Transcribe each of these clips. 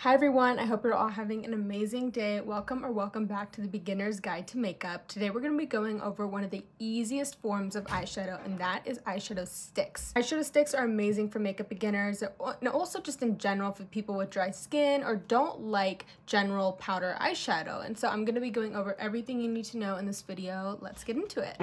Hi everyone, I hope you're all having an amazing day. Welcome back to the Beginner's Guide to Makeup. Today we're going to be going over one of the easiest forms of eyeshadow, and that is eyeshadow sticks. Eyeshadow sticks are amazing for makeup beginners and also just in general for people with dry skin or don't like general powder eyeshadow. And so I'm going to be going over everything you need to know in this video. Let's get into it.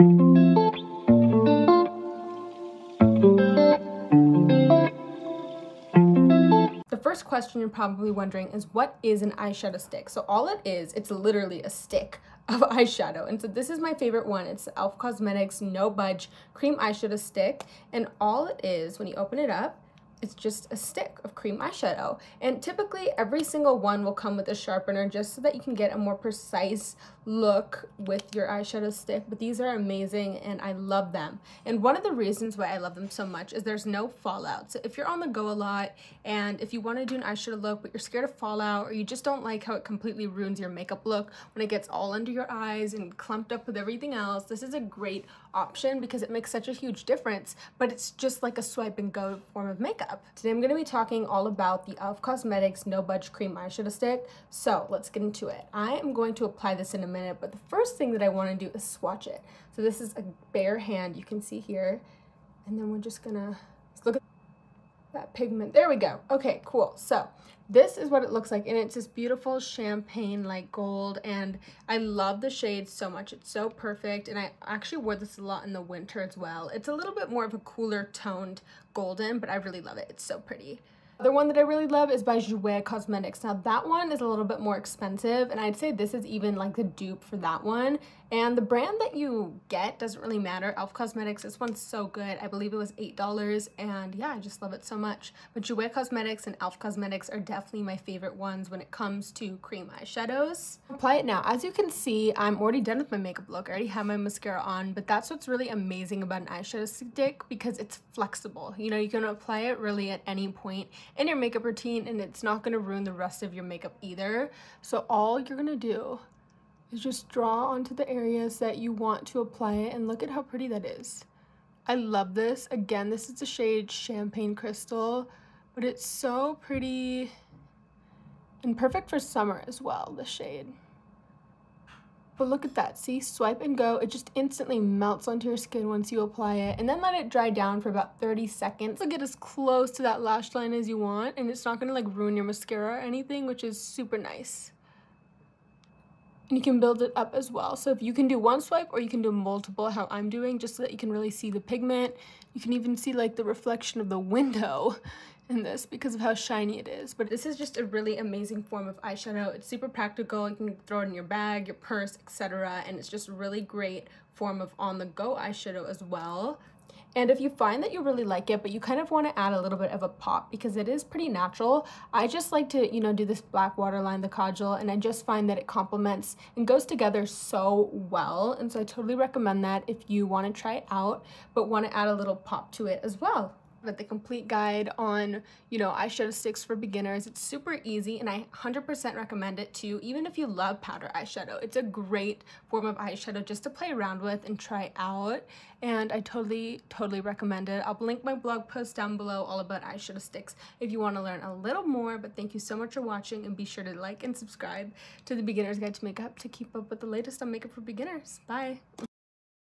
The first question you're probably wondering is, what is an eyeshadow stick? So all it is, it's literally a stick of eyeshadow. And so this is my favorite one. It's the e.l.f. Cosmetics No Budge Cream Eyeshadow Stick. And all it is, when you open it up, it's just a stick of cream eyeshadow. And typically every single one will come with a sharpener just so that you can get a more precise look with your eyeshadow stick. But these are amazing and I love them. And one of the reasons why I love them so much is there's no fallout. So if you're on the go a lot and if you want to do an eyeshadow look but you're scared of fallout, or you just don't like how it completely ruins your makeup look when it gets all under your eyes and clumped up with everything else, this is a great option because it makes such a huge difference, but it's just like a swipe and go form of makeup. Today I'm going to be talking all about the e.l.f. Cosmetics No Budge Cream Eyeshadow Stick. So let's get into it. I am going to apply this in a minute, but the first thing that I want to do is swatch it. So this is a bare hand, you can see here, and then we're just gonna look at that pigment. There we go. Okay, cool. So this is what it looks like, and it's this beautiful champagne like gold, and I love the shade so much. It's so perfect, and I actually wore this a lot in the winter as well. It's a little bit more of a cooler toned golden, but I really love it. It's so pretty. The one that I really love is by Jouer Cosmetics. Now that one is a little bit more expensive, and I'd say this is even like the dupe for that one. And the brand that you get doesn't really matter. e.l.f. Cosmetics, this one's so good. I believe it was $8, and yeah, I just love it so much. But Jouer Cosmetics and e.l.f. Cosmetics are definitely my favorite ones when it comes to cream eyeshadows. Apply it now. As you can see, I'm already done with my makeup look. I already have my mascara on, but that's what's really amazing about an eyeshadow stick, because it's flexible. You know, you can apply it really at any point in your makeup routine, and it's not going to ruin the rest of your makeup either. So all you're going to do is just draw onto the areas that you want to apply it, and look at how pretty that is. I love this. Again, this is the shade Champagne Crystal, but it's so pretty and perfect for summer as well, the shade. But look at that, see, swipe and go. It just instantly melts onto your skin once you apply it, and then let it dry down for about 30 seconds. So get as close to that lash line as you want, and it's not gonna like ruin your mascara or anything, which is super nice. And you can build it up as well. So if you can do one swipe or you can do multiple, how I'm doing, just so that you can really see the pigment. You can even see like the reflection of the window in this because of how shiny it is. But this is just a really amazing form of eyeshadow. It's super practical. You can throw it in your bag, your purse, etc. And it's just a really great form of on-the-go eyeshadow as well. And if you find that you really like it, but you kind of want to add a little bit of a pop because it is pretty natural, I just like to, you know, do this black waterline, the kajal, and I just find that it complements and goes together so well. And so I totally recommend that if you want to try it out, but want to add a little pop to it as well. But the complete guide on, you know, eyeshadow sticks for beginners. It's super easy, and I 100% recommend it too, even if you love powder eyeshadow. It's a great form of eyeshadow just to play around with and try out, and I totally recommend it. I'll link my blog post down below all about eyeshadow sticks if you want to learn a little more. But thank you so much for watching, and be sure to like and subscribe to the Beginner's Guide to Makeup to keep up with the latest on makeup for beginners. Bye!